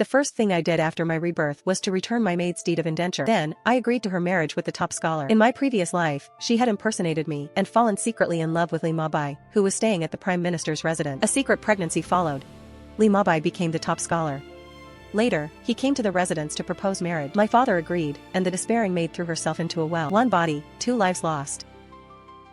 The first thing I did after my rebirth was to return my maid's deed of indenture. Then, I agreed to her marriage with the top scholar. In my previous life, she had impersonated me and fallen secretly in love with Li Mabai, who was staying at the Prime Minister's residence. A secret pregnancy followed. Li Mabai became the top scholar. Later, he came to the residence to propose marriage. My father agreed, and the despairing maid threw herself into a well. One body, two lives lost.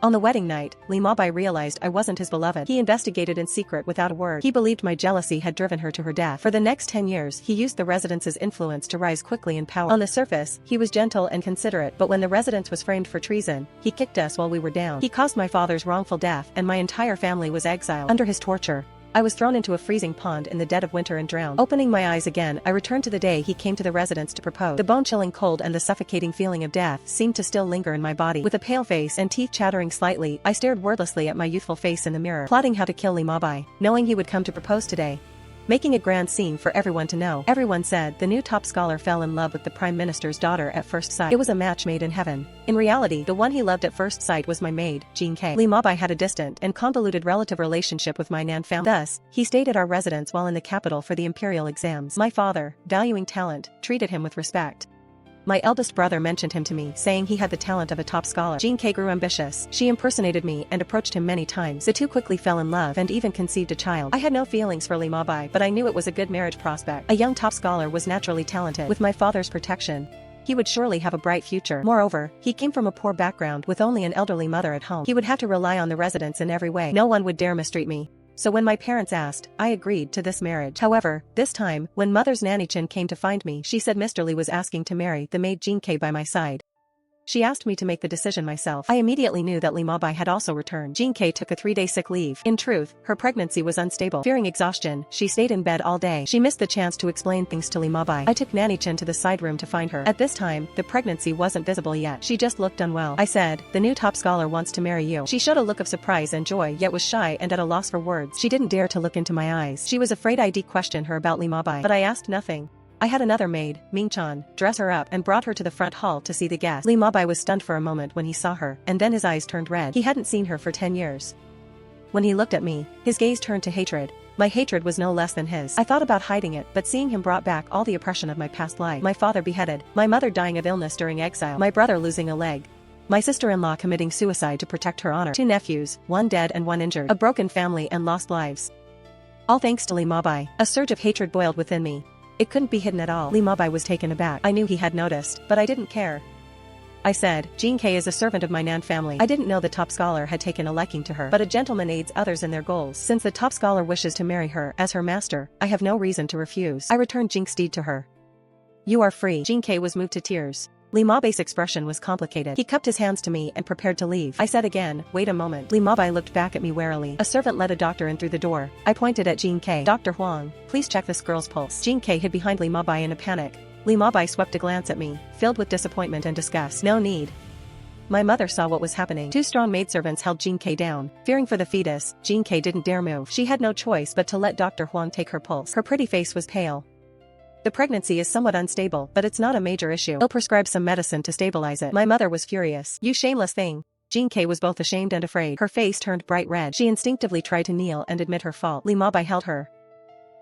On the wedding night, Li Mabai realized I wasn't his beloved. He investigated in secret without a word. He believed my jealousy had driven her to her death. For the next 10 years, he used the residence's influence to rise quickly in power. On the surface, he was gentle and considerate, but when the residence was framed for treason, he kicked us while we were down. He caused my father's wrongful death, and my entire family was exiled. Under his torture, I was thrown into a freezing pond in the dead of winter and drowned. Opening my eyes again, I returned to the day he came to the residence to propose. The bone-chilling cold and the suffocating feeling of death seemed to still linger in my body. With a pale face and teeth chattering slightly, I stared wordlessly at my youthful face in the mirror, plotting how to kill Li Mabai, knowing he would come to propose today. Making a grand scene for everyone to know. Everyone said the new top scholar fell in love with the Prime Minister's daughter at first sight. It was a match made in heaven. In reality, the one he loved at first sight was my maid, Jean K. Li Mabai had a distant and convoluted relative relationship with my Nan family. Thus, he stayed at our residence while in the capital for the imperial exams. My father, valuing talent, treated him with respect. My eldest brother mentioned him to me, saying he had the talent of a top scholar. Jean K grew ambitious. She impersonated me and approached him many times. The two quickly fell in love and even conceived a child. I had no feelings for Li Mabai, but I knew it was a good marriage prospect. A young top scholar was naturally talented. With my father's protection, he would surely have a bright future. Moreover, he came from a poor background with only an elderly mother at home. He would have to rely on the residence in every way. No one would dare mistreat me. So when my parents asked, I agreed to this marriage. However, this time, when mother's nanny Chin came to find me, she said Mr. Li was asking to marry the maid Jean K by my side. She asked me to make the decision myself. I immediately knew that Li Mabai had also returned. Jean K took a 3-day sick leave. In truth, her pregnancy was unstable. Fearing exhaustion, she stayed in bed all day. She missed the chance to explain things to Li Mabai. I took Nanny Chin to the side room to find her. At this time, the pregnancy wasn't visible yet. She just looked unwell. I said, the new top scholar wants to marry you. She showed a look of surprise and joy, yet was shy and at a loss for words. She didn't dare to look into my eyes. She was afraid I'd question her about Li Mabai. But I asked nothing. I had another maid, Ming-chan, dress her up and brought her to the front hall to see the guests. Li Mabai was stunned for a moment when he saw her, and then his eyes turned red. He hadn't seen her for 10 years. When he looked at me, his gaze turned to hatred. My hatred was no less than his. I thought about hiding it, but seeing him brought back all the oppression of my past life. My father beheaded, my mother dying of illness during exile, my brother losing a leg, my sister-in-law committing suicide to protect her honor, 2 nephews, 1 dead and 1 injured, a broken family and lost lives. All thanks to Li Mabai. A surge of hatred boiled within me. It couldn't be hidden at all. Li Mabai was taken aback. I knew he had noticed, but I didn't care. I said, Jean K is a servant of my Nan family. I didn't know the top scholar had taken a liking to her, but a gentleman aids others in their goals. Since the top scholar wishes to marry her as her master, I have no reason to refuse. I returned Jink's deed to her. You are free. Jean K was moved to tears. Li Mabai's expression was complicated. He cupped his hands to me and prepared to leave. I said again, wait a moment. Li Mabai looked back at me warily. A servant led a doctor in through the door. I pointed at Jean K. Dr. Huang, please check this girl's pulse. Jean K hid behind Li Mabai in a panic. Li Mabai swept a glance at me, filled with disappointment and disgust. No need. My mother saw what was happening. 2 strong maidservants held Jean K down. Fearing for the fetus, Jean K didn't dare move. She had no choice but to let Dr. Huang take her pulse. Her pretty face was pale. The pregnancy is somewhat unstable, but it's not a major issue. He'll prescribe some medicine to stabilize it. My mother was furious. You shameless thing. Jean K was both ashamed and afraid. Her face turned bright red. She instinctively tried to kneel and admit her fault. Li Mabai held her.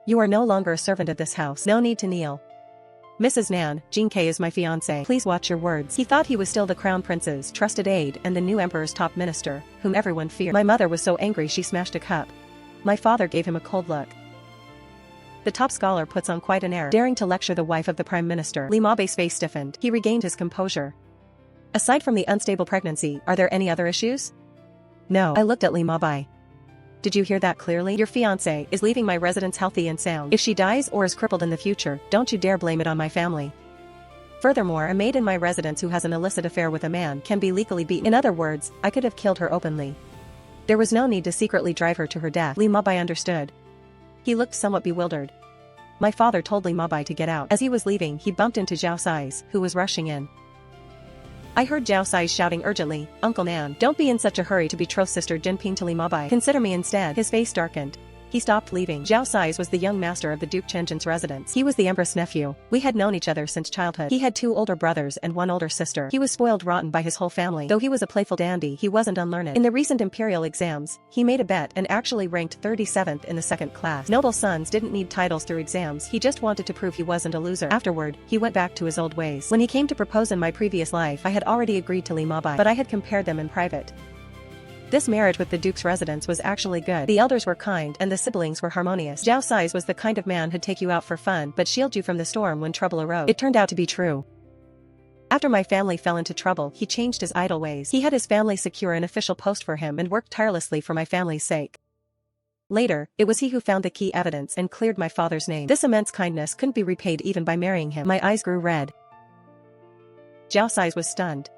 You are no longer a servant of this house. No need to kneel. Mrs. Nan, Jean K is my fiancé. Please watch your words. He thought he was still the crown prince's trusted aide and the new emperor's top minister, whom everyone feared. My mother was so angry she smashed a cup. My father gave him a cold look. The top scholar puts on quite an air, daring to lecture the wife of the prime minister. Li Mabai's face stiffened. He regained his composure. Aside from the unstable pregnancy, are there any other issues? No. I looked at Li Mabai. Did you hear that clearly? Your fiancé is leaving my residence healthy and sound. If she dies or is crippled in the future, don't you dare blame it on my family. Furthermore, a maid in my residence who has an illicit affair with a man can be legally beaten. In other words, I could have killed her openly. There was no need to secretly drive her to her death. Li Mabai understood. He looked somewhat bewildered. My father told Li Mabai to get out. As he was leaving, he bumped into Zhao Sais, who was rushing in. I heard Zhao Sais shouting urgently, Uncle Nan, don't be in such a hurry to betroth Sister Jinping to Li Mabai. Consider me instead. His face darkened. He stopped leaving. Zhao Sais was the young master of the Duke Chenjin's residence. He was the empress' nephew. We had known each other since childhood. He had 2 older brothers and 1 older sister. He was spoiled rotten by his whole family. Though he was a playful dandy, he wasn't unlearned. In the recent imperial exams, he made a bet and actually ranked 37th in the 2nd class. Noble sons didn't need titles through exams, he just wanted to prove he wasn't a loser. Afterward, he went back to his old ways. When he came to propose in my previous life, I had already agreed to Li Mabai, but I had compared them in private. This marriage with the Duke's residence was actually good. The elders were kind and the siblings were harmonious. Zhao Sais was the kind of man who'd take you out for fun but shield you from the storm when trouble arose. It turned out to be true. After my family fell into trouble, he changed his idle ways. He had his family secure an official post for him and worked tirelessly for my family's sake. Later, it was he who found the key evidence and cleared my father's name. This immense kindness couldn't be repaid even by marrying him. My eyes grew red. Zhao Sais was stunned.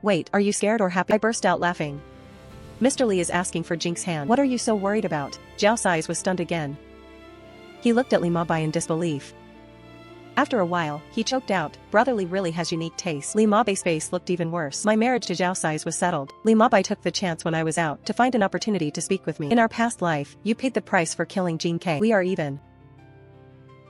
"Wait, are you scared or happy?" I burst out laughing. "Mr. Li is asking for Jink's hand. What are you so worried about?" Zhao Sais was stunned again. He looked at Li Mabai in disbelief. After a while, he choked out, "Brother Li really has unique taste." Li Mabai's face looked even worse. My marriage to Zhao Sais was settled. Li Mabai took the chance when I was out to find an opportunity to speak with me. "In our past life, you paid the price for killing Jin K. We are even.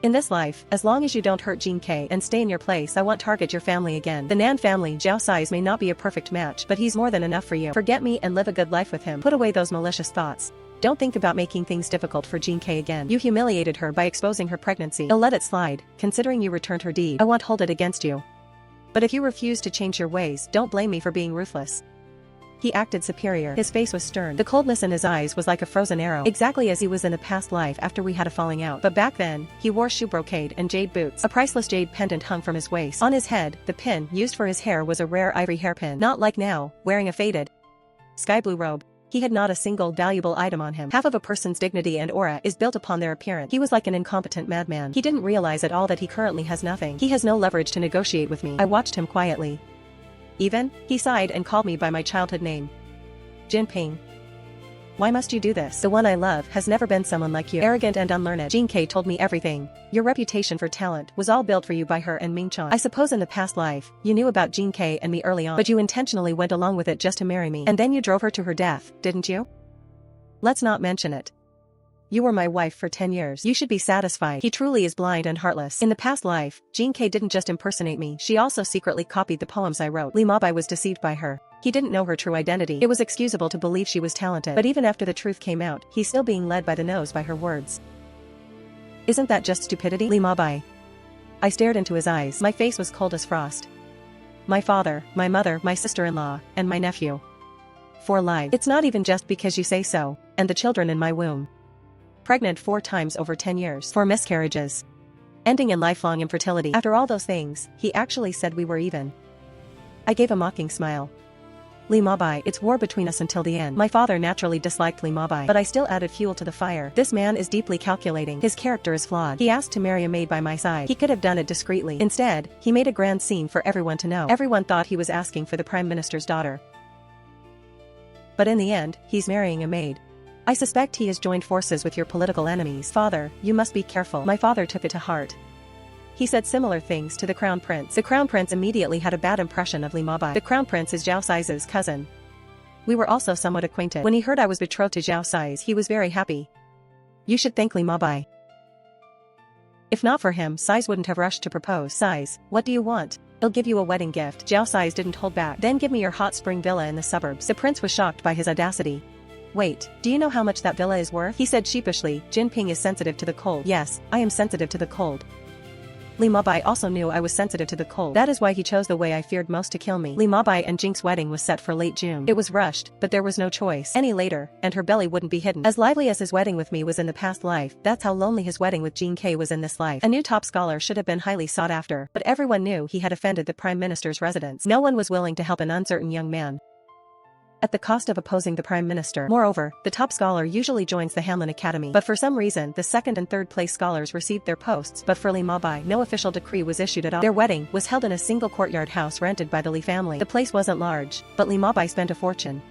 In this life, as long as you don't hurt Jin K and stay in your place, I won't target your family again. The Nan family, Zhao Sais may not be a perfect match, but he's more than enough for you. Forget me and live a good life with him. Put away those malicious thoughts. Don't think about making things difficult for Jin K again. You humiliated her by exposing her pregnancy. I'll let it slide, considering you returned her deed. I won't hold it against you. But if you refuse to change your ways, don't blame me for being ruthless." He acted superior. His face was stern. The coldness in his eyes was like a frozen arrow, exactly as he was in a past life after we had a falling out. But back then, he wore shoe brocade and jade boots. A priceless jade pendant hung from his waist. On his head, the pin used for his hair was a rare ivory hairpin. Not like now, wearing a faded sky blue robe. He had not a single valuable item on him. Half of a person's dignity and aura is built upon their appearance. He was like an incompetent madman. He didn't realize at all that he currently has nothing. He has no leverage to negotiate with me. I watched him quietly. "Even?" He sighed and called me by my childhood name. "Jinping. Why must you do this? The one I love has never been someone like you. Arrogant and unlearned. Jin K told me everything. Your reputation for talent was all built for you by her and Mingchan. I suppose in the past life, you knew about Jin K and me early on, but you intentionally went along with it just to marry me. And then you drove her to her death, didn't you? Let's not mention it. You were my wife for 10 years. You should be satisfied." He truly is blind and heartless. In the past life, Jin K didn't just impersonate me, she also secretly copied the poems I wrote. Li Mabai was deceived by her. He didn't know her true identity. It was excusable to believe she was talented. But even after the truth came out, he's still being led by the nose by her words. Isn't that just stupidity? Li Mabai. I stared into his eyes. My face was cold as frost. My father, my mother, my sister-in-law, and my nephew. 4 lives. It's not even just because you say so, and the children in my womb. Pregnant 4 times over 10 years. 4 miscarriages. Ending in lifelong infertility. After all those things, he actually said we were even. I gave a mocking smile. Li Mabai, it's war between us until the end. My father naturally disliked Li Mabai, but I still added fuel to the fire. This man is deeply calculating. His character is flawed. He asked to marry a maid by my side. He could have done it discreetly. Instead, he made a grand scene for everyone to know. Everyone thought he was asking for the Prime Minister's daughter. But in the end, he's marrying a maid. I suspect he has joined forces with your political enemies. Father, you must be careful. My father took it to heart. He said similar things to the Crown Prince. The Crown Prince immediately had a bad impression of Li Mabai. The Crown Prince is Zhao Sais' cousin. We were also somewhat acquainted. When he heard I was betrothed to Zhao Sais, he was very happy. You should thank Li Mabai. If not for him, Sais wouldn't have rushed to propose. Sais, what do you want? I'll give you a wedding gift. Zhao Sais didn't hold back. Then give me your hot spring villa in the suburbs. The prince was shocked by his audacity. Wait, do you know how much that villa is worth? He said sheepishly. Jinping is sensitive to the cold. Yes, I am sensitive to the cold. Li Mabai also knew I was sensitive to the cold. That is why he chose the way I feared most to kill me. Li Mabai and Jink's wedding was set for late June. It was rushed, but there was no choice. Any later, and her belly wouldn't be hidden. As lively as his wedding with me was in the past life, that's how lonely his wedding with Jin K was in this life. A new top scholar should have been highly sought after, but everyone knew he had offended the Prime Minister's residence. No one was willing to help an uncertain young man at the cost of opposing the Prime Minister. Moreover, the top scholar usually joins the Hanlin Academy, but for some reason the 2nd and 3rd place scholars received their posts, but for Li Mabai no official decree was issued at all. Their wedding was held in a single courtyard house rented by the Li family. The place wasn't large, but Li Mabai spent a fortune.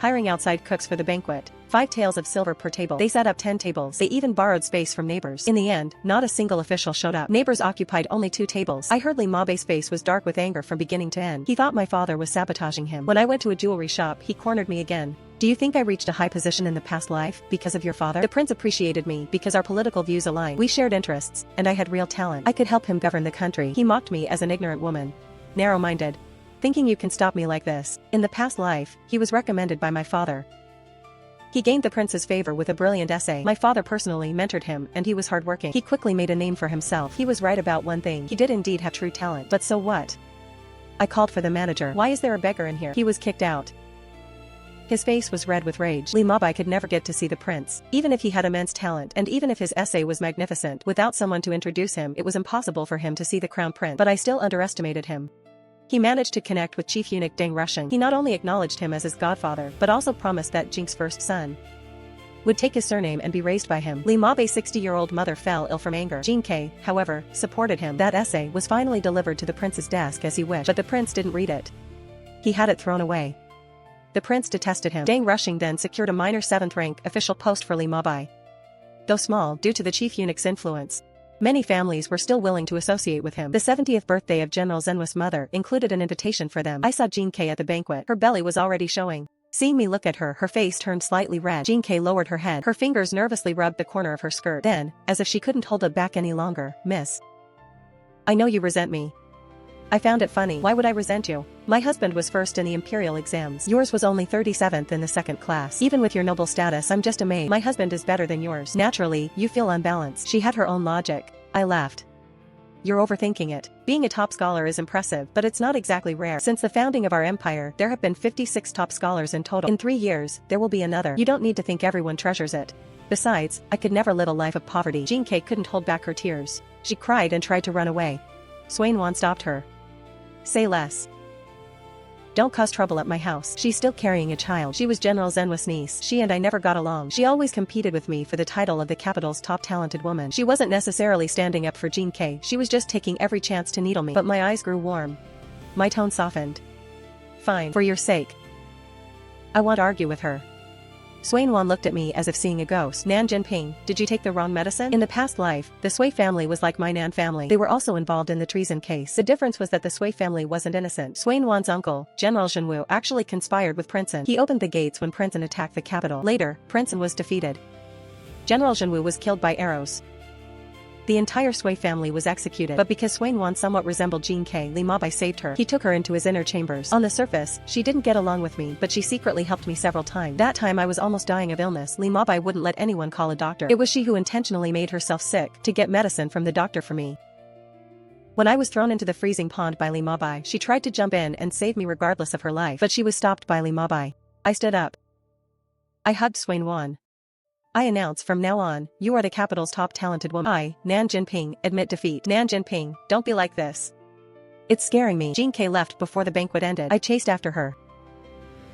hiring outside cooks for the banquet, 5 taels of silver per table. They set up 10 tables. They even borrowed space from neighbors. In the end, not a single official showed up. Neighbors occupied only 2 tables. I heard Lee Mabe's face was dark with anger from beginning to end. He thought my father was sabotaging him. When I went to a jewelry shop, he cornered me again. Do you think I reached a high position in the past life because of your father? The prince appreciated me because our political views aligned. We shared interests, and I had real talent. I could help him govern the country. He mocked me as an ignorant woman. Narrow-minded. Thinking you can stop me like this. In the past life, he was recommended by my father. He gained the prince's favor with a brilliant essay. My father personally mentored him, and he was hardworking. He quickly made a name for himself. He was right about one thing. He did indeed have true talent. But so what? I called for the manager. Why is there a beggar in here? He was kicked out. His face was red with rage. Lee Mabai could never get to see the prince. Even if he had immense talent and even if his essay was magnificent, without someone to introduce him it was impossible for him to see the crown prince. But I still underestimated him. He managed to connect with Chief Eunuch Deng Rushing. He not only acknowledged him as his godfather, but also promised that Jing's first son would take his surname and be raised by him. Lee Mabe's 60-year-old mother fell ill from anger. Jing Ke, however, supported him. That essay was finally delivered to the prince's desk as he wished, but the prince didn't read it. He had it thrown away. The prince detested him. Deng Rushing then secured a minor 7th-rank official post for Lee Mabai. Though small due to the chief eunuch's influence, many families were still willing to associate with him. The 70th birthday of General Zenwa's mother included an invitation for them. I saw Jing Ke at the banquet. Her belly was already showing. Seeing me look at her, her face turned slightly red. Jing Ke lowered her head. Her fingers nervously rubbed the corner of her skirt. Then, as if she couldn't hold it back any longer, "Miss, I know you resent me." I found it funny. Why would I resent you? My husband was first in the imperial exams. Yours was only 37th in the 2nd class. Even with your noble status, I'm just a maid. My husband is better than yours. Naturally, you feel unbalanced. She had her own logic. I laughed. You're overthinking it. Being a top scholar is impressive, but it's not exactly rare. Since the founding of our empire, there have been 56 top scholars in total. In 3 years, there will be another. You don't need to think everyone treasures it. Besides, I could never live a life of poverty. Jing Ke couldn't hold back her tears. She cried and tried to run away. Swain Wan stopped her. Say less. Don't cause trouble at my house. She's still carrying a child. She was General Zenwa's niece. She and I never got along. She always competed with me for the title of the capital's top talented woman. She wasn't necessarily standing up for Jing Ke. She was just taking every chance to needle me. But my eyes grew warm. My tone softened. Fine. For your sake. I won't argue with her. Swain Wan looked at me as if seeing a ghost. Nan Jinping, did you take the wrong medicine? In the past life, the Sui family was like my Nan family. They were also involved in the treason case. The difference was that the Sui family wasn't innocent. Swain Wan's uncle, General Zhenwu, actually conspired with Princeton. He opened the gates when Princeton attacked the capital. Later, Princeton was defeated. General Zhenwu was killed by arrows. The entire Sui family was executed, but because Swain Wan somewhat resembled Jing Ke, Li Mabai saved her. He took her into his inner chambers. On the surface, she didn't get along with me, but she secretly helped me several times. That time I was almost dying of illness. Li Mabai wouldn't let anyone call a doctor. It was she who intentionally made herself sick to get medicine from the doctor for me. When I was thrown into the freezing pond by Li Mabai, she tried to jump in and save me regardless of her life, but she was stopped by Li Mabai. I stood up. I hugged Swain Wan. I announce from now on, you are the capital's top talented woman. I, Nan Jinping, admit defeat. Nan Jinping, don't be like this. It's scaring me. Jing Ke left before the banquet ended. I chased after her.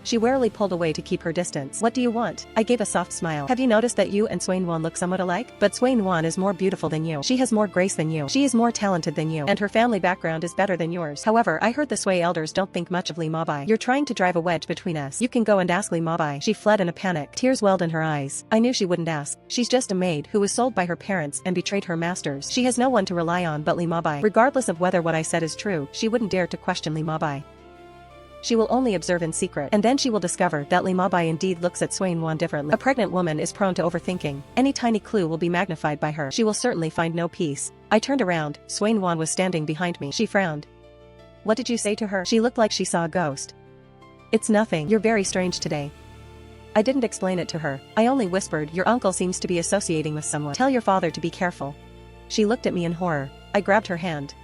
She warily pulled away to keep her distance. What do you want? I gave a soft smile. Have you noticed that you and Swain Wan look somewhat alike? But Swain Wan is more beautiful than you. She has more grace than you. She is more talented than you. And her family background is better than yours. However, I heard the Sui elders don't think much of Li Mabai. You're trying to drive a wedge between us. You can go and ask Li Mabai. She fled in a panic. Tears welled in her eyes. I knew she wouldn't ask. She's just a maid who was sold by her parents and betrayed her masters. She has no one to rely on but Li Mabai. Regardless of whether what I said is true, she wouldn't dare to question Li Mabai. She will only observe in secret, and then she will discover that Li Mabai indeed looks at Swain Wan differently. A pregnant woman is prone to overthinking. Any tiny clue will be magnified by her. She will certainly find no peace. I turned around. Swain Wan was standing behind me. She frowned. What did you say to her? She looked like she saw a ghost. It's nothing. You're very strange today. I didn't explain it to her. I only whispered, your uncle seems to be associating with someone. Tell your father to be careful. She looked at me in horror. I grabbed her hand.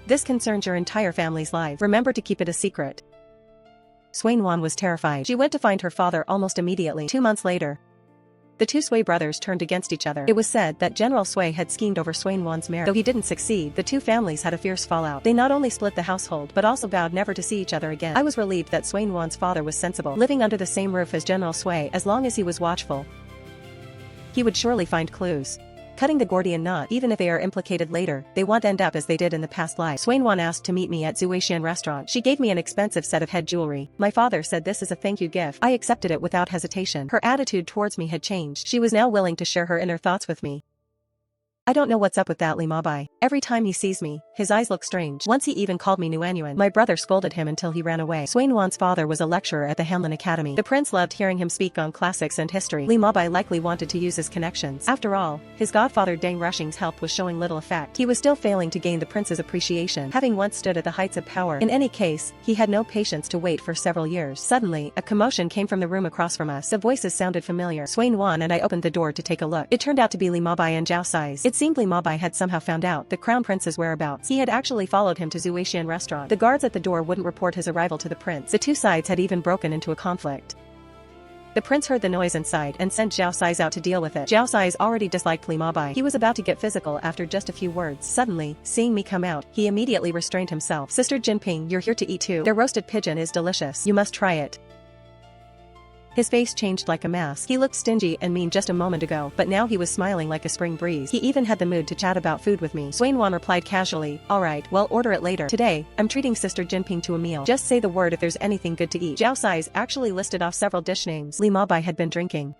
This concerns your entire family's life. Remember to keep it a secret. Swain Wan was terrified. She went to find her father almost immediately. 2 months later, the two Sui brothers turned against each other. It was said that General Sui had schemed over Swain Wan's marriage. Though he didn't succeed, the two families had a fierce fallout. They not only split the household but also vowed never to see each other again. I was relieved that Swain Wan's father was sensible. Living under the same roof as General Sui, as long as he was watchful, he would surely find clues. cutting the Gordian knot. Even if they are implicated later, they won't end up as they did in the past life. Swainwan asked to meet me at Zuishan restaurant. She gave me an expensive set of head jewelry. My father said this is a thank you gift. I accepted it without hesitation. Her attitude towards me had changed. She was now willing to share her inner thoughts with me. I don't know what's up with that Li Mabai. Every time he sees me, his eyes look strange. Once he even called me Nuanyuan. My brother scolded him until he ran away. Swainwan's father was a lecturer at the Hanlin Academy. The prince loved hearing him speak on classics and history. Li Mabai likely wanted to use his connections. After all, his godfather Deng Rushing's help was showing little effect. He was still failing to gain the prince's appreciation, having once stood at the heights of power. In any case, he had no patience to wait for several years. Suddenly, a commotion came from the room across from us. The voices sounded familiar. Swainwan and I opened the door to take a look. It turned out to be Li Mabai and Zhao Sai's. It seemed Li Mabai had somehow found out the crown prince's whereabouts. He had actually followed him to Zuishan restaurant. The guards at the door wouldn't report his arrival to the prince. The two sides had even broken into a conflict. The prince heard the noise inside and sent Zhao Sai's out to deal with it. Zhao Sai's already disliked Li Mabai. He was about to get physical after just a few words. Suddenly, seeing me come out, he immediately restrained himself. Sister Jinping, you're here to eat too. Their roasted pigeon is delicious. You must try it. His face changed like a mask. He looked stingy and mean just a moment ago, but now he was smiling like a spring breeze. He even had the mood to chat about food with me. Swainwan replied casually, alright, well order it later. Today, I'm treating Sister Jinping to a meal. Just say the word if there's anything good to eat. Zhao Sai's actually listed off several dish names. Li Mabai had been drinking.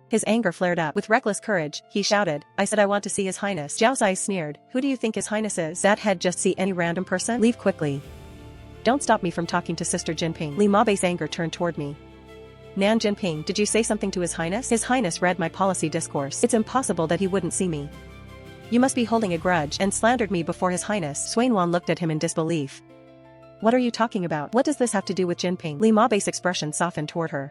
His anger flared up. With reckless courage, he shouted, I said I want to see His Highness. Zhao Sai sneered, who do you think His Highness is? That head just see any random person? Leave quickly. Don't stop me from talking to Sister Jinping. Li Mabai's anger turned toward me. Nan Jinping, did you say something to His Highness? His Highness read my policy discourse. It's impossible that he wouldn't see me. You must be holding a grudge and slandered me before His Highness. Swainwan looked at him in disbelief. What are you talking about? What does this have to do with Jinping? Li Mabai's expression softened toward her.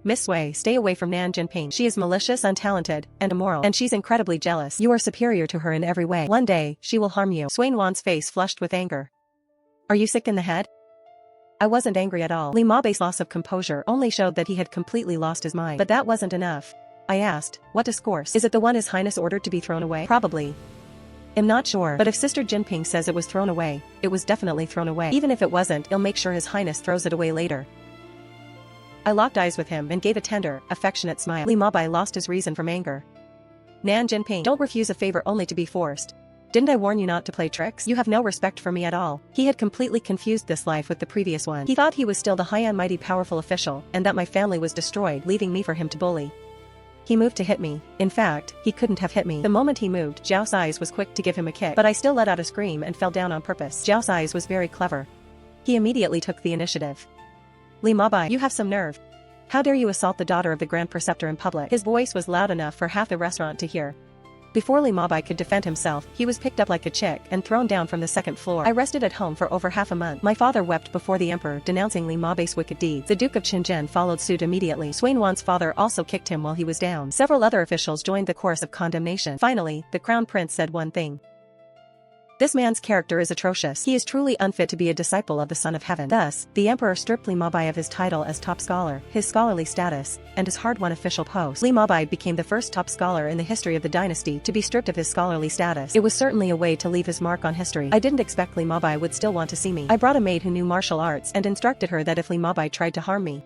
Miss Wei, stay away from Nan Jinping. She is malicious, untalented, and immoral, and she's incredibly jealous. You are superior to her in every way. One day, she will harm you. Swainwan's face flushed with anger. Are you sick in the head? I wasn't angry at all. Li Mabai's loss of composure only showed that he had completely lost his mind. But that wasn't enough. I asked, what discourse? Is it the one His Highness ordered to be thrown away? Probably. I'm not sure, but if Sister Jinping says it was thrown away, it was definitely thrown away. Even if it wasn't, I'll make sure His Highness throws it away later. I locked eyes with him and gave a tender, affectionate smile. Li Mabai lost his reason from anger. Nan Jinping, don't refuse a favor only to be forced. Didn't I warn you not to play tricks? You have no respect for me at all. He had completely confused this life with the previous one. He thought he was still the high and mighty powerful official, and that my family was destroyed, leaving me for him to bully. He moved to hit me. In fact, he couldn't have hit me. The moment he moved, Zhao Sai's was quick to give him a kick, but I still let out a scream and fell down on purpose. Zhao Sai's was very clever. He immediately took the initiative. Li Mabai, you have some nerve. How dare you assault the daughter of the Grand Preceptor in public? His voice was loud enough for half the restaurant to hear. Before Li Mabai could defend himself, he was picked up like a chick and thrown down from the second floor. I rested at home for over half a month. My father wept before the emperor, denouncing Li Mabai's wicked deeds. The Duke of Qinzhen followed suit immediately. Swainwan's father also kicked him while he was down. Several other officials joined the chorus of condemnation. Finally, the crown prince said one thing. This man's character is atrocious. He is truly unfit to be a disciple of the Son of Heaven. Thus, the emperor stripped Li Mabai of his title as top scholar, his scholarly status, and his hard-won official post. Li Mabai became the first top scholar in the history of the dynasty to be stripped of his scholarly status. It was certainly a way to leave his mark on history. I didn't expect Li Mabai would still want to see me. I brought a maid who knew martial arts and instructed her that if Li Mabai tried to harm me,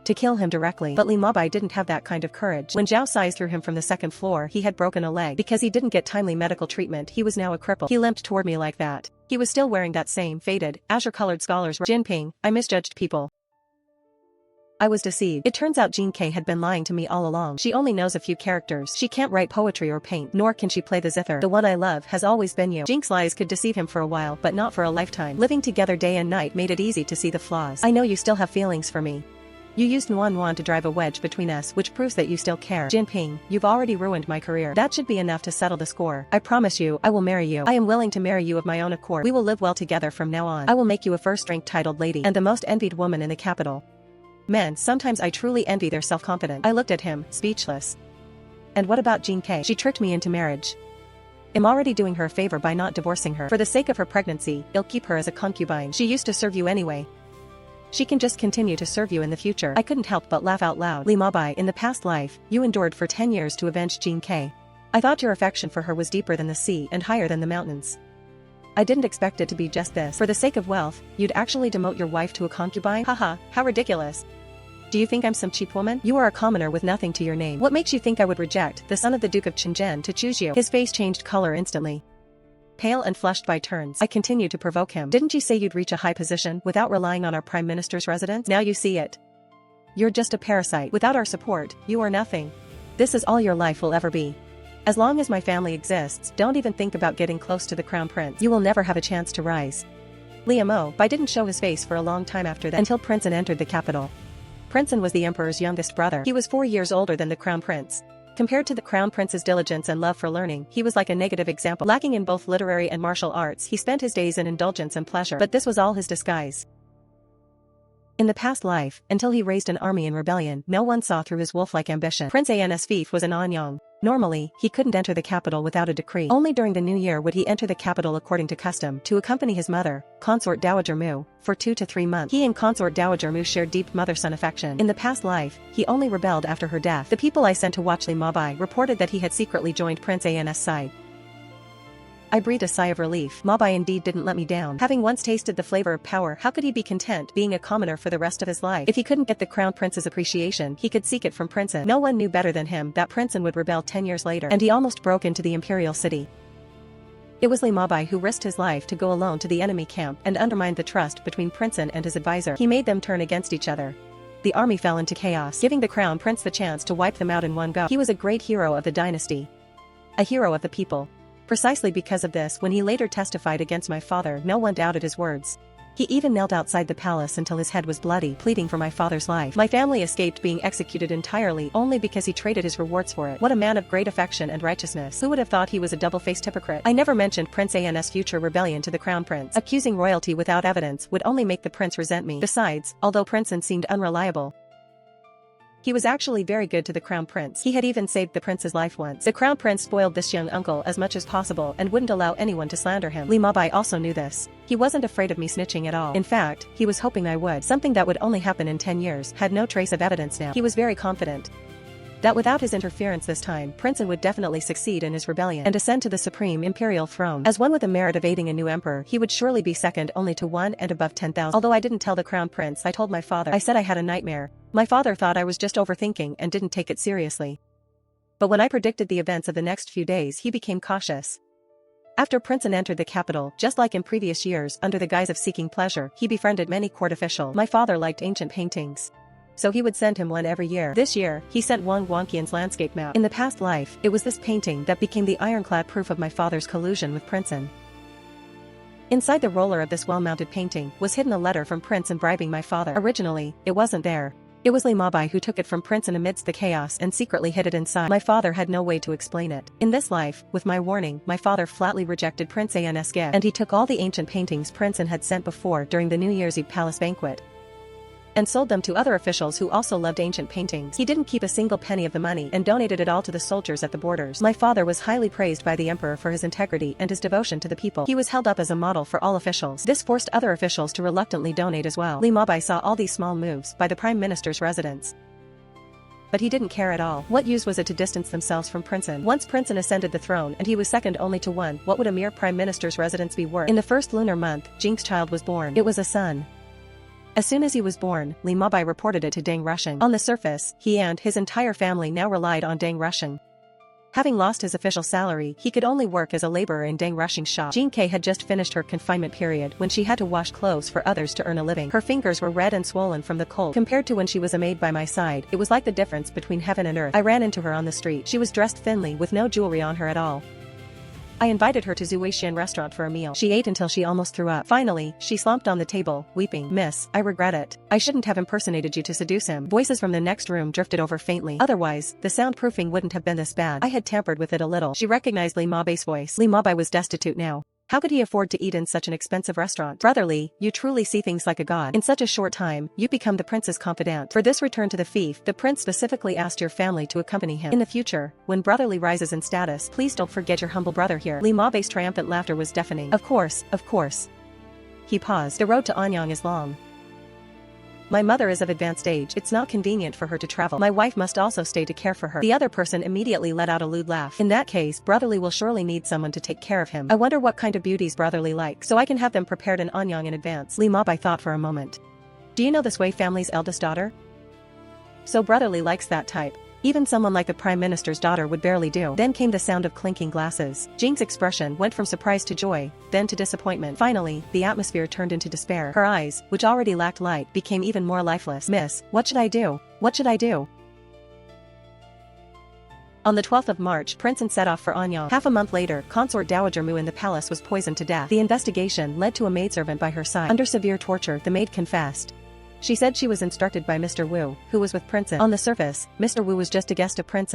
to kill him directly. But Li Mabai didn't have that kind of courage. When Zhao Sai threw him from the second floor, he had broken a leg. Because he didn't get timely medical treatment, he was now a cripple. He limped toward me like that. He was still wearing that same faded, azure-colored scholar's robe. Jinping, I misjudged people. I was deceived. It turns out Jean K had been lying to me all along. She only knows a few characters. She can't write poetry or paint, nor can she play the zither. The one I love has always been you. Jink's lies could deceive him for a while, but not for a lifetime. Living together day and night made it easy to see the flaws. I know you still have feelings for me. You used Nuan to drive a wedge between us, which proves that you still care. Jinping, you've already ruined my career. That should be enough to settle the score. I promise you, I will marry you. I am willing to marry you of my own accord. We will live well together from now on. I will make you a first-rank titled lady and the most envied woman in the capital. Men, sometimes I truly envy their self-confidence. I looked at him, speechless. And what about Jean K? She tricked me into marriage. I'm already doing her a favor by not divorcing her. For the sake of her pregnancy, I'll keep her as a concubine. She used to serve you anyway. She can just continue to serve you in the future. I couldn't help but laugh out loud. Li Mabai, in the past life, you endured for 10 years to avenge Jean K. I thought your affection for her was deeper than the sea and higher than the mountains. I didn't expect it to be just this. For the sake of wealth, you'd actually demote your wife to a concubine? Haha, how ridiculous. Do you think I'm some cheap woman? You are a commoner with nothing to your name. What makes you think I would reject the son of the Duke of Qingzhen to choose you? His face changed color instantly. Pale and flushed by turns, I continued to provoke him. Didn't you say you'd reach a high position without relying on our prime minister's residence? Now you see it. You're just a parasite. Without our support, you are nothing. This is all your life will ever be. As long as my family exists, don't even think about getting close to the crown prince. You will never have a chance to rise. Liu Bai didn't show his face for a long time after that until Princeton entered the capital. Princeton was the emperor's youngest brother. He was 4 years older than the crown prince. Compared to the crown prince's diligence and love for learning, he was like a negative example. Lacking in both literary and martial arts, he spent his days in indulgence and pleasure, but this was all his disguise. In the past life, until he raised an army in rebellion, no one saw through his wolf-like ambition. Prince An's fief was in Anyang. Normally, he couldn't enter the capital without a decree. Only during the new year would he enter the capital according to custom to accompany his mother, Consort Dowager Mu, for 2 to 3 months. He and Consort Dowager Mu shared deep mother-son affection. In the past life, he only rebelled after her death. The people I sent to watch Li Mabai reported that he had secretly joined Prince An's side. I breathed a sigh of relief. Mabai indeed didn't let me down. Having once tasted the flavor of power, how could he be content being a commoner for the rest of his life? If he couldn't get the crown prince's appreciation, he could seek it from Princeton. No one knew better than him that Princeton would rebel 10 years later, and he almost broke into the imperial city. It was Li Mabai who risked his life to go alone to the enemy camp and undermined the trust between Princeton and his advisor. He made them turn against each other. The army fell into chaos, giving the crown prince the chance to wipe them out in one go. He was a great hero of the dynasty. A hero of the people. Precisely because of this, when he later testified against my father, no one doubted his words. He even knelt outside the palace until his head was bloody, pleading for my father's life. My family escaped being executed entirely only because he traded his rewards for it. What a man of great affection and righteousness. Who would have thought he was a double-faced hypocrite? I never mentioned Prince An's future rebellion to the crown prince. Accusing royalty without evidence would only make the prince resent me. Besides, although Princeton seemed unreliable, he was actually very good to the crown prince. He had even saved the prince's life once. The crown prince spoiled this young uncle as much as possible and wouldn't allow anyone to slander him. Li Mabai also knew this. He wasn't afraid of me snitching at all. In fact, he was hoping I would. Something that would only happen in 10 years, had no trace of evidence now. He was very confident that without his interference this time, Princeton would definitely succeed in his rebellion and ascend to the supreme imperial throne. As one with the merit of aiding a new emperor, he would surely be second only to one and above 10,000. Although I didn't tell the crown prince, I told my father. I said I had a nightmare. My father thought I was just overthinking and didn't take it seriously. But when I predicted the events of the next few days, he became cautious. After Princeton entered the capital, just like in previous years, under the guise of seeking pleasure, he befriended many court officials. My father liked ancient paintings, so he would send him one every year. This year, he sent Wang Wangqian's landscape map. In the past life, it was this painting that became the ironclad proof of my father's collusion with Princeton. Inside the roller of this well-mounted painting was hidden a letter from Princeton bribing my father. Originally, it wasn't there. It was Li Mabai who took it from Princeton amidst the chaos and secretly hid it inside. My father had no way to explain it. In this life, with my warning, my father flatly rejected Prince An's gift, and he took all the ancient paintings Princeton had sent before during the New Year's Eve palace banquet and sold them to other officials who also loved ancient paintings. He didn't keep a single penny of the money and donated it all to the soldiers at the borders. My father was highly praised by the emperor for his integrity and his devotion to the people. He was held up as a model for all officials. This forced other officials to reluctantly donate as well. Li Mabai saw all these small moves by the prime minister's residence, but he didn't care at all. What use was it to distance themselves from Princeton? Once Princeton ascended the throne and he was second only to one, what would a mere prime minister's residence be worth? In the first lunar month, Jing's child was born. It was a son. As soon as he was born, Li Mabai reported it to Deng Rusheng. On the surface, he and his entire family now relied on Deng Rusheng. Having lost his official salary, he could only work as a laborer in Deng Rusheng's shop. Jing Kei had just finished her confinement period when she had to wash clothes for others to earn a living. Her fingers were red and swollen from the cold. Compared to when she was a maid by my side, it was like the difference between heaven and earth. I ran into her on the street. She was dressed thinly with no jewelry on her at all. I invited her to Zuishan restaurant for a meal. She ate until she almost threw up. Finally, she slumped on the table, weeping. "Miss, I regret it. I shouldn't have impersonated you to seduce him." Voices from the next room drifted over faintly. Otherwise, the soundproofing wouldn't have been this bad. I had tampered with it a little. She recognized Li Mabai's voice. Li Mabai was destitute now. How could he afford to eat in such an expensive restaurant? "Brotherly, you truly see things like a god. In such a short time, you become the prince's confidant. For this return to the fief, the prince specifically asked your family to accompany him. In the future, when Brotherly rises in status, please don't forget your humble brother here." Li Mabai's triumphant laughter was deafening. Of course, of course. He paused. The road to Anyang is long. My mother is of advanced age. It's not convenient for her to travel. My wife must also stay to care for her. The other person immediately let out a lewd laugh. In that case, Brotherly will surely need someone to take care of him. I wonder what kind of beauties Brotherly likes, so I can have them prepared in Anyang in advance. Li Mabai thought for a moment. Do you know this Wei family's eldest daughter? So brotherly likes that type. Even someone like the Prime Minister's daughter would barely do. Then came the sound of clinking glasses. Jing's expression went from surprise to joy, then to disappointment. Finally, the atmosphere turned into despair. Her eyes, which already lacked light, became even more lifeless. Miss, what should I do? What should I do? On the 12th of March, Prince set off for Anyang. Half a month later, Consort Dowager Mu in the palace was poisoned to death. The investigation led to a maidservant by her side. Under severe torture, the maid confessed. She said she was instructed by Mr. Wu, who was with Prince. On the surface, Mr. Wu was just a guest of Prince.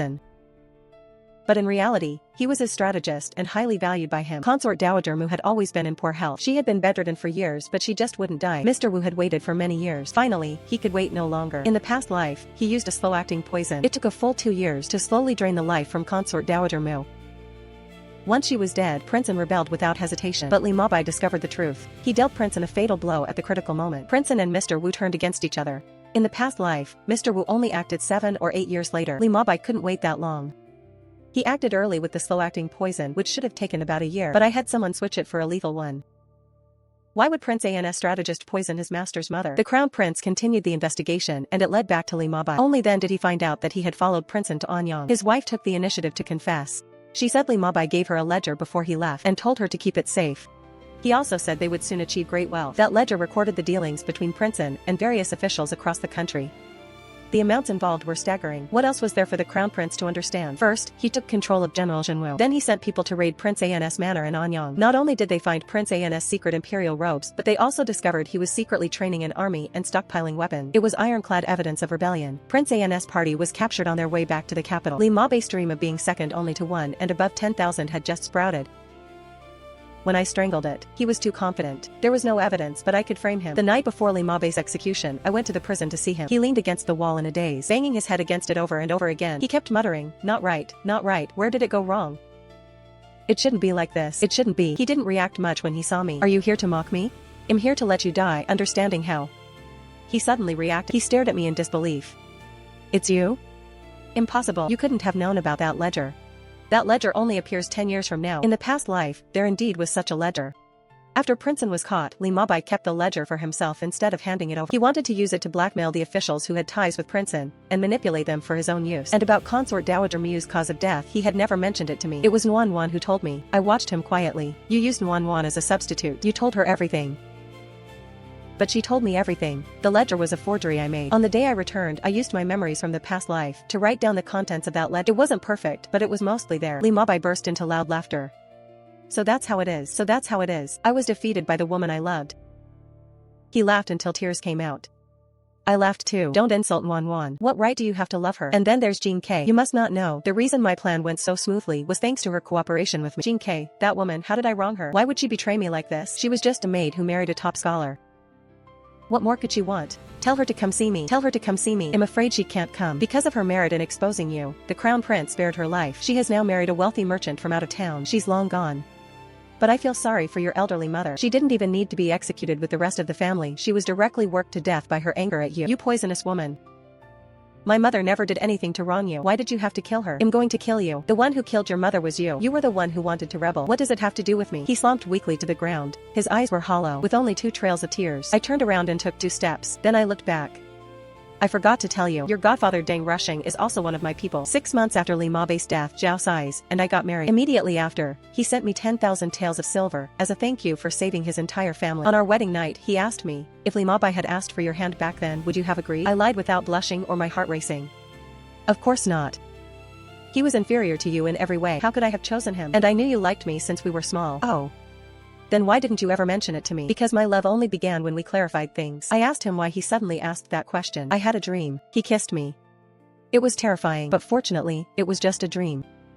But in reality, he was his strategist and highly valued by him. Consort Dowager Mu had always been in poor health. She had been bedridden for years, but she just wouldn't die. Mr. Wu had waited for many years. Finally, he could wait no longer. In the past life, he used a slow-acting poison. It took a full 2 years to slowly drain the life from Consort Dowager Mu. Once she was dead, Prince rebelled without hesitation. But Li Mabai discovered the truth. He dealt Prince a fatal blow at the critical moment. Prince and Mr. Wu turned against each other. In the past life, Mr. Wu only acted 7 or 8 years later. Li Mabai couldn't wait that long. He acted early with the slow-acting poison, which should have taken about a year, but I had someone switch it for a lethal one. Why would Prince An's strategist poison his master's mother? The Crown Prince continued the investigation and it led back to Li Mabai. Only then did he find out that he had followed Prince to Anyang. His wife took the initiative to confess. She said Li Mabai gave her a ledger before he left and told her to keep it safe. He also said they would soon achieve great wealth. That ledger recorded the dealings between Prince and various officials across the country. The amounts involved were staggering. What else was there for the Crown Prince to understand? First, he took control of General Jinwu. Then he sent people to raid Prince An's manor in Anyang. Not only did they find Prince An's secret imperial robes, but they also discovered he was secretly training an army and stockpiling weapons. It was ironclad evidence of rebellion. Prince An's party was captured on their way back to the capital. Li Mabai's dream of being second only to 1 and above 10,000 had just sprouted. When I strangled it, he was too confident. There was no evidence, but I could frame him. The night before Li Mabai's execution, I went to the prison to see him. He leaned against the wall in a daze, banging his head against it over and over again. He kept muttering, "Not right, not right, where did it go wrong? It shouldn't be like this, it shouldn't be." He didn't react much when he saw me. "Are you here to mock me? I'm here to let you die, understanding how?" He suddenly reacted. He stared at me in disbelief. "It's you? Impossible. You couldn't have known about that ledger. That ledger only appears 10 years from now. In the past life, there indeed was such a ledger." After Prince was caught, Li Mabai kept the ledger for himself instead of handing it over. He wanted to use it to blackmail the officials who had ties with Prince and manipulate them for his own use. And about Consort Dowager Mu's cause of death, he had never mentioned it to me. It was Nuan Wan who told me. I watched him quietly. "You used Nuan Wan as a substitute. You told her everything." But she told me everything. The ledger was a forgery I made. On the day I returned, I used my memories from the past life to write down the contents of that ledger. It wasn't perfect, but it was mostly there. Li Mabai burst into loud laughter. "So that's how it is. So that's how it is. I was defeated by the woman I loved." He laughed until tears came out. I laughed too. "Don't insult Nuan Wan. What right do you have to love her? And then there's Jean K. You must not know, the reason my plan went so smoothly was thanks to her cooperation with me. Jean K, that woman, how did I wrong her? Why would she betray me like this? She was just a maid who married a top scholar. What more could she want? Tell her to come see me. Tell her to come see me. I'm afraid she can't come. Because of her merit in exposing you, the Crown Prince spared her life. She has now married a wealthy merchant from out of town. She's long gone. But I feel sorry for your elderly mother. She didn't even need to be executed with the rest of the family. She was directly worked to death by her anger at you. You poisonous woman. My mother never did anything to wrong you. Why did you have to kill her? I'm going to kill you. The one who killed your mother was you. You were the one who wanted to rebel. What does it have to do with me?" He slumped weakly to the ground. His eyes were hollow, with only 2 trails of tears. I turned around and took 2 steps. Then I looked back. "I forgot to tell you, your godfather Deng Rushing is also one of my people. 6 months after Li Mabai's death, Zhao Sai's, and I got married. Immediately after, he sent me 10,000 taels of silver, as a thank you for saving his entire family. On our wedding night, he asked me, if Li Mabai had asked for your hand back then, would you have agreed? I lied without blushing or my heart racing. Of course not. He was inferior to you in every way. How could I have chosen him? And I knew you liked me since we were small. Oh. Then why didn't you ever mention it to me? Because my love only began when we clarified things." I asked him why he suddenly asked that question. "I had a dream. He kissed me. It was terrifying, but fortunately, it was just a dream.